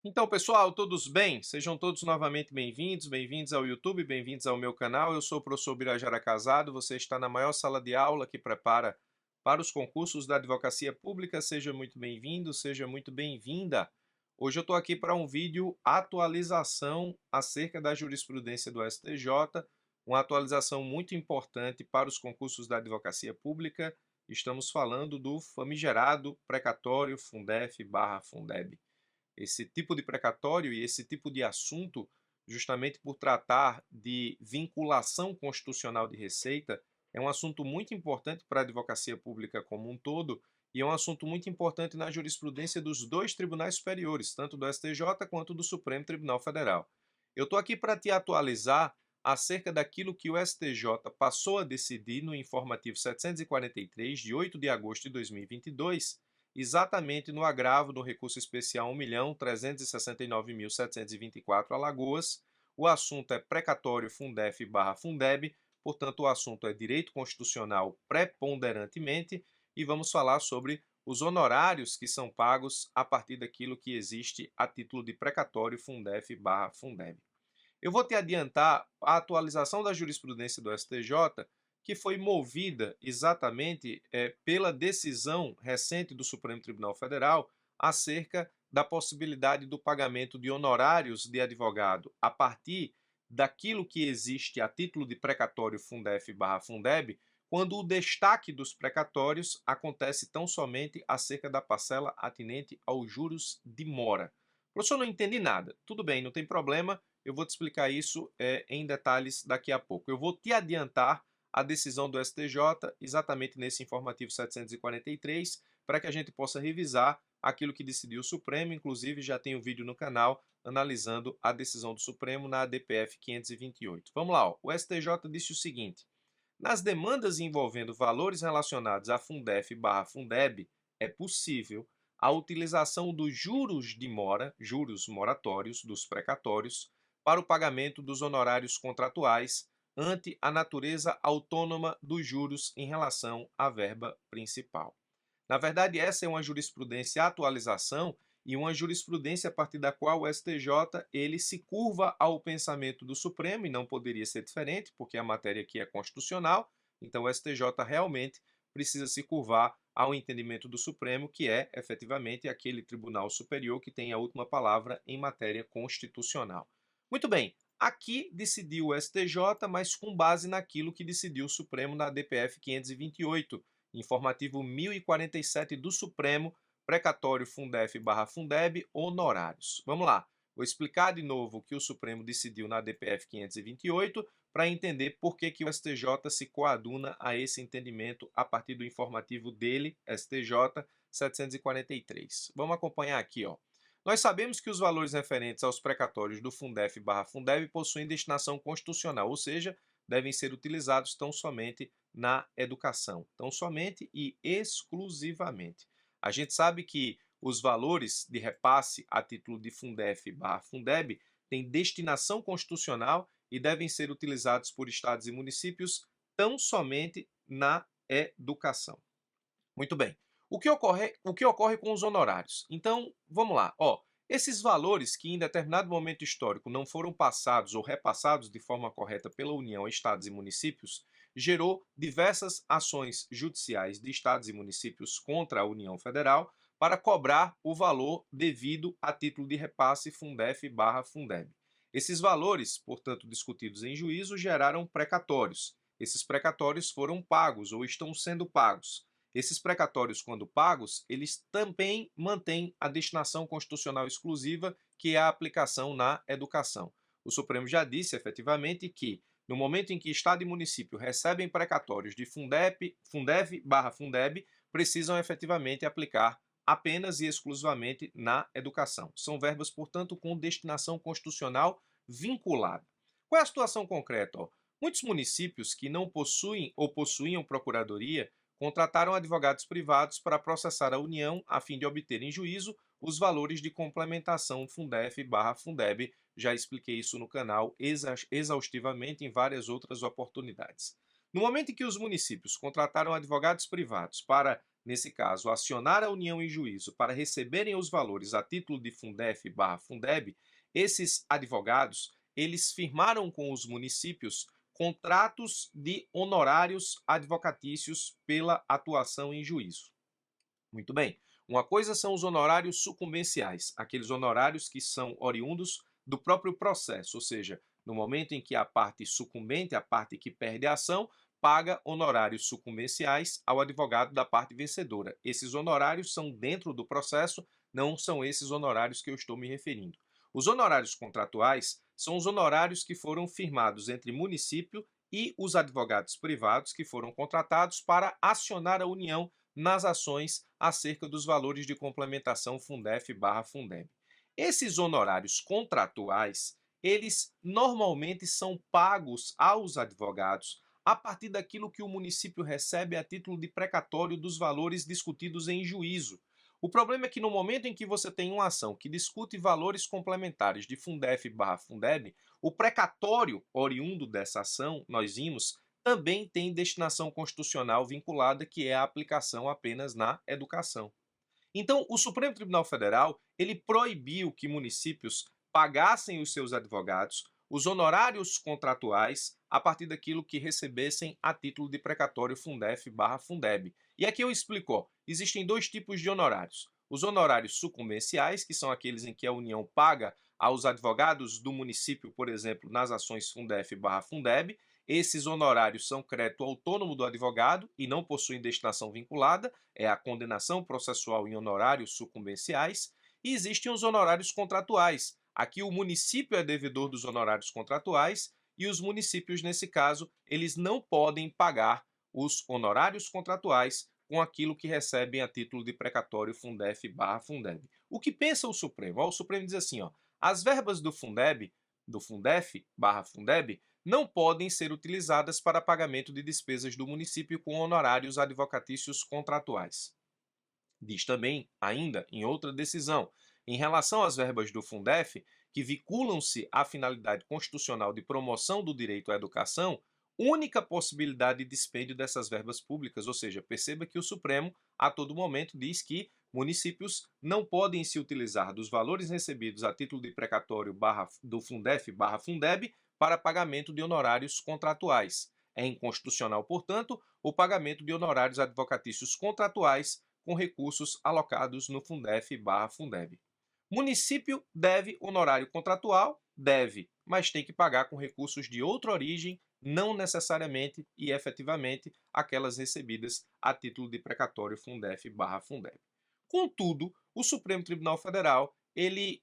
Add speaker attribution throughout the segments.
Speaker 1: Então, pessoal, todos bem? Sejam todos novamente bem-vindos, bem-vindos ao YouTube, bem-vindos ao meu canal. Eu sou o professor Birajara Casado, você está na maior sala de aula que prepara para os concursos da advocacia pública. Seja muito bem-vindo, seja muito bem-vinda. Hoje eu estou aqui para um vídeo atualização acerca da jurisprudência do STJ, uma atualização muito importante para os concursos da advocacia pública. Estamos falando do famigerado precatório Fundef/Fundeb. Esse tipo de precatório e esse tipo de assunto, justamente por tratar de vinculação constitucional de receita, é um assunto muito importante para a advocacia pública como um todo e é um assunto muito importante na jurisprudência dos dois tribunais superiores, tanto do STJ quanto do Supremo Tribunal Federal. Eu estou aqui para te atualizar acerca daquilo que o STJ passou a decidir no informativo 743, de 8 de agosto de 2022, exatamente no agravo do recurso especial 1.369.724 Alagoas. O assunto é precatório Fundef/Fundeb, portanto o assunto é direito constitucional preponderantemente e vamos falar sobre os honorários que são pagos a partir daquilo que existe a título de precatório Fundef/Fundeb. Eu vou te adiantar a atualização da jurisprudência do STJ, que foi movida exatamente pela decisão recente do Supremo Tribunal Federal acerca da possibilidade do pagamento de honorários de advogado a partir daquilo que existe a título de precatório Fundef/Fundeb, quando o destaque dos precatórios acontece tão somente acerca da parcela atinente aos juros de mora. Professor, não entendi nada. Tudo bem, não tem problema. Eu vou te explicar isso em detalhes daqui a pouco. Eu vou te adiantar a decisão do STJ exatamente nesse informativo 743 para que a gente possa revisar aquilo que decidiu o Supremo. Inclusive, já tem um vídeo no canal analisando a decisão do Supremo na ADPF 528. Vamos lá, ó. O STJ disse o seguinte: nas demandas envolvendo valores relacionados a Fundef/Fundeb, é possível a utilização dos juros de mora, juros moratórios dos precatórios, para o pagamento dos honorários contratuais ante a natureza autônoma dos juros em relação à verba principal. Na verdade, essa é uma jurisprudência atualização e uma jurisprudência a partir da qual o STJ ele se curva ao pensamento do Supremo, e não poderia ser diferente, porque a matéria aqui é constitucional, então o STJ realmente precisa se curvar ao entendimento do Supremo, que é efetivamente aquele tribunal superior que tem a última palavra em matéria constitucional. Muito bem, aqui decidiu o STJ, mas com base naquilo que decidiu o Supremo na DPF 528, informativo 1047 do Supremo, precatório Fundef/Fundeb, honorários. Vamos lá, vou explicar de novo o que o Supremo decidiu na DPF 528 para entender por que o STJ se coaduna a esse entendimento a partir do informativo dele, STJ 743. Vamos acompanhar aqui, ó. Nós sabemos que os valores referentes aos precatórios do Fundef/Fundeb possuem destinação constitucional, ou seja, devem ser utilizados tão somente na educação, tão somente e exclusivamente. A gente sabe que os valores de repasse a título de Fundef/Fundeb têm destinação constitucional e devem ser utilizados por estados e municípios tão somente na educação. Muito bem. O que ocorre com os honorários? Então, vamos lá. Ó, esses valores que em determinado momento histórico não foram passados ou repassados de forma correta pela União a estados e municípios, gerou diversas ações judiciais de estados e municípios contra a União Federal para cobrar o valor devido a título de repasse Fundef/Fundeb. Esses valores, portanto, discutidos em juízo, geraram precatórios. Esses precatórios foram pagos ou estão sendo pagos. Esses precatórios, quando pagos, eles também mantêm a destinação constitucional exclusiva, que é a aplicação na educação. O Supremo já disse, efetivamente, que no momento em que Estado e município recebem precatórios de Fundef/Fundeb, precisam efetivamente aplicar apenas e exclusivamente na educação. São verbas, portanto, com destinação constitucional vinculada. Qual é a situação concreta? Muitos municípios que não possuem ou possuíam procuradoria contrataram advogados privados para processar a União a fim de obter em juízo os valores de complementação Fundef/Fundeb. Já expliquei isso no canal exaustivamente em várias outras oportunidades. No momento em que os municípios contrataram advogados privados para nesse caso, acionar a União em juízo para receberem os valores a título de Fundef/Fundeb, esses advogados, eles firmaram com os municípios contratos de honorários advocatícios pela atuação em juízo. Muito bem. Uma coisa são os honorários sucumbenciais, aqueles honorários que são oriundos do próprio processo, ou seja, no momento em que a parte sucumbente, a parte que perde a ação, paga honorários sucumbenciais ao advogado da parte vencedora. Esses honorários são dentro do processo, não são esses honorários que eu estou me referindo. Os honorários contratuais são os honorários que foram firmados entre município e os advogados privados que foram contratados para acionar a União nas ações acerca dos valores de complementação Fundef/Fundeb. Esses honorários contratuais, eles normalmente são pagos aos advogados a partir daquilo que o município recebe a título de precatório dos valores discutidos em juízo. O problema é que no momento em que você tem uma ação que discute valores complementares de Fundef/Fundeb, o precatório oriundo dessa ação, nós vimos, também tem destinação constitucional vinculada, que é a aplicação apenas na educação. Então, o Supremo Tribunal Federal, ele proibiu que municípios pagassem os seus advogados os honorários contratuais a partir daquilo que recebessem a título de precatório Fundef/Fundeb. E aqui eu explico, ó, existem dois tipos de honorários. Os honorários sucumbenciais, que são aqueles em que a União paga aos advogados do município, por exemplo, nas ações Fundef/Fundeb. Esses honorários são crédito autônomo do advogado e não possuem destinação vinculada, é a condenação processual em honorários sucumbenciais. E existem os honorários contratuais. Aqui o município é devedor dos honorários contratuais e os municípios, nesse caso, eles não podem pagar os honorários contratuais com aquilo que recebem a título de precatório Fundef/Fundeb. O que pensa o Supremo? O Supremo diz assim, ó, as verbas do Fundef/Fundeb, não podem ser utilizadas para pagamento de despesas do município com honorários advocatícios contratuais. Diz também, ainda em outra decisão, em relação às verbas do Fundef, que vinculam-se à finalidade constitucional de promoção do direito à educação, única possibilidade de dispêndio dessas verbas públicas, ou seja, perceba que o Supremo, a todo momento, diz que municípios não podem se utilizar dos valores recebidos a título de precatório do Fundef/Fundeb para pagamento de honorários contratuais. É inconstitucional, portanto, o pagamento de honorários advocatícios contratuais com recursos alocados no Fundef/Fundeb. Município deve honorário contratual? Deve, mas tem que pagar com recursos de outra origem, não necessariamente e efetivamente aquelas recebidas a título de precatório Fundef/Fundeb. Contudo, o Supremo Tribunal Federal, ele,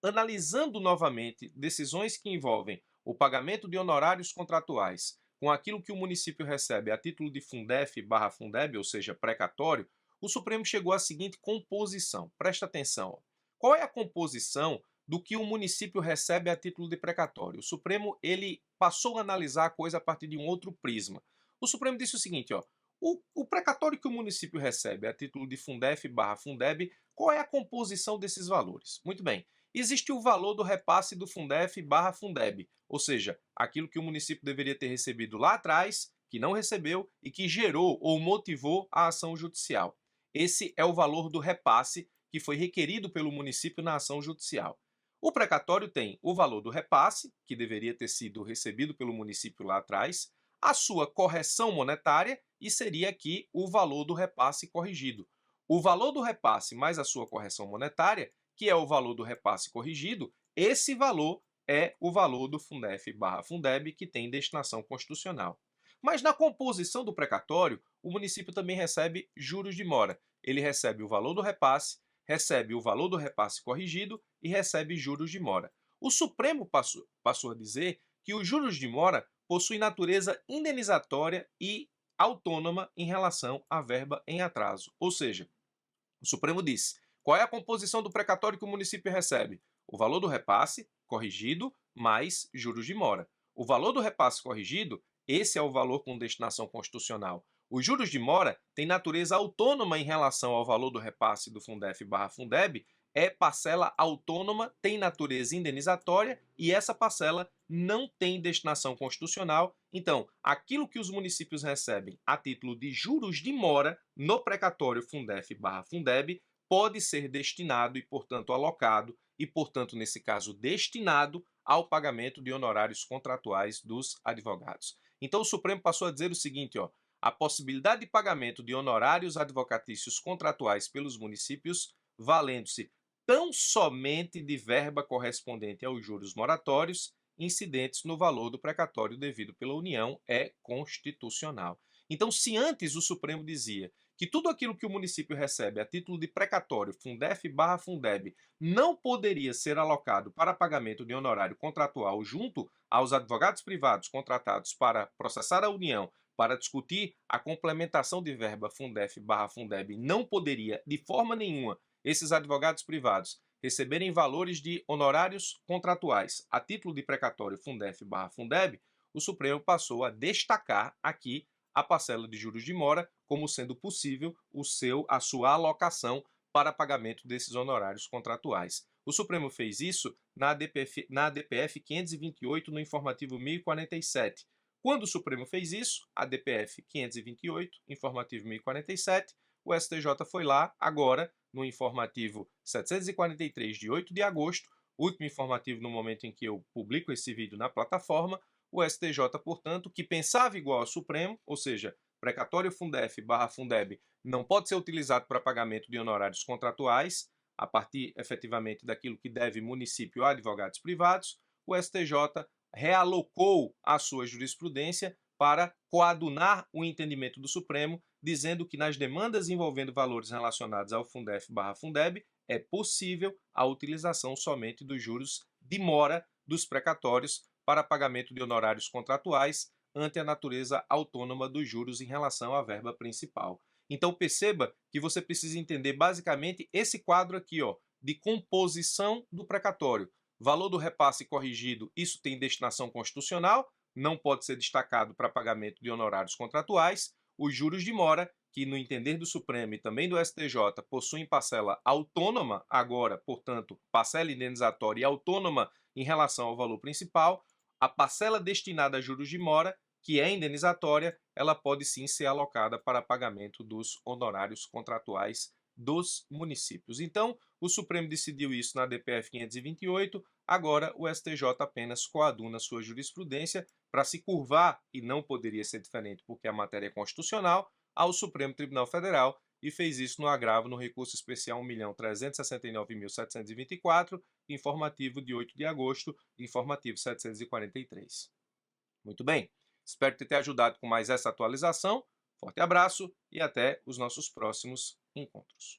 Speaker 1: analisando novamente decisões que envolvem o pagamento de honorários contratuais com aquilo que o município recebe a título de Fundef/Fundeb, ou seja, precatório, o Supremo chegou à seguinte composição. Presta atenção. Qual é a composição do que o município recebe a título de precatório? O Supremo ele passou a analisar a coisa a partir de um outro prisma. O Supremo disse o seguinte, ó, o precatório que o município recebe a título de Fundef/Fundeb, qual é a composição desses valores? Muito bem. Existe o valor do repasse do Fundef/Fundeb, ou seja, aquilo que o município deveria ter recebido lá atrás, que não recebeu e que gerou ou motivou a ação judicial. Esse é o valor do repasse que foi requerido pelo município na ação judicial. O precatório tem o valor do repasse, que deveria ter sido recebido pelo município lá atrás, a sua correção monetária e seria aqui o valor do repasse corrigido. O valor do repasse mais a sua correção monetária, que é o valor do repasse corrigido, esse valor é o valor do Fundef/Fundeb, que tem destinação constitucional. Mas na composição do precatório, o município também recebe juros de mora. Ele recebe o valor do repasse, recebe o valor do repasse corrigido e recebe juros de mora. O Supremo passou a dizer que os juros de mora possuem natureza indenizatória e autônoma em relação à verba em atraso. Ou seja, o Supremo disse, qual é a composição do precatório que o município recebe? O valor do repasse corrigido mais juros de mora. O valor do repasse corrigido, esse é o valor com destinação constitucional. Os juros de mora têm natureza autônoma em relação ao valor do repasse do Fundef/Fundeb, é parcela autônoma, tem natureza indenizatória e essa parcela não tem destinação constitucional. Então, aquilo que os municípios recebem a título de juros de mora no precatório Fundef/Fundeb pode ser destinado e, portanto, alocado e, portanto, nesse caso, destinado ao pagamento de honorários contratuais dos advogados. Então, o Supremo passou a dizer o seguinte, ó, a possibilidade de pagamento de honorários advocatícios contratuais pelos municípios, valendo-se tão somente de verba correspondente aos juros moratórios incidentes no valor do precatório devido pela União, é constitucional. Então, se antes o Supremo dizia que tudo aquilo que o município recebe a título de precatório Fundef/Fundeb não poderia ser alocado para pagamento de honorário contratual junto aos advogados privados contratados para processar a União para discutir a complementação de verba Fundef/Fundeb, não poderia, de forma nenhuma, esses advogados privados receberem valores de honorários contratuais a título de precatório Fundef/Fundeb, o Supremo passou a destacar aqui a parcela de juros de mora como sendo possível a sua alocação para pagamento desses honorários contratuais. O Supremo fez isso na DPF 528, no informativo 1047. Quando o Supremo fez isso, a DPF 528, informativo 1047, o STJ foi lá, agora, no informativo 743, de 8 de agosto, último informativo no momento em que eu publico esse vídeo na plataforma, o STJ, portanto, que pensava igual ao Supremo, ou seja, precatório Fundef/Fundeb não pode ser utilizado para pagamento de honorários contratuais, a partir, efetivamente, daquilo que deve município a advogados privados, o STJ realocou a sua jurisprudência para coadunar o entendimento do Supremo, dizendo que nas demandas envolvendo valores relacionados ao Fundef/Fundeb é possível a utilização somente dos juros de mora dos precatórios para pagamento de honorários contratuais ante a natureza autônoma dos juros em relação à verba principal. Então perceba que você precisa entender basicamente esse quadro aqui, ó, de composição do precatório. Valor do repasse corrigido, isso tem destinação constitucional, não pode ser destacado para pagamento de honorários contratuais. Os juros de mora, que no entender do Supremo e também do STJ possuem parcela autônoma agora, portanto, parcela indenizatória e autônoma em relação ao valor principal, a parcela destinada a juros de mora, que é indenizatória, ela pode sim ser alocada para pagamento dos honorários contratuais dos municípios. Então, o Supremo decidiu isso na DPF 528, agora o STJ apenas coaduna sua jurisprudência para se curvar, e não poderia ser diferente porque a matéria é constitucional, ao Supremo Tribunal Federal, e fez isso no agravo no recurso especial 1.369.724, informativo de 8 de agosto, informativo 743. Muito bem, espero ter ajudado com mais essa atualização. Forte abraço e até os nossos próximos encontros.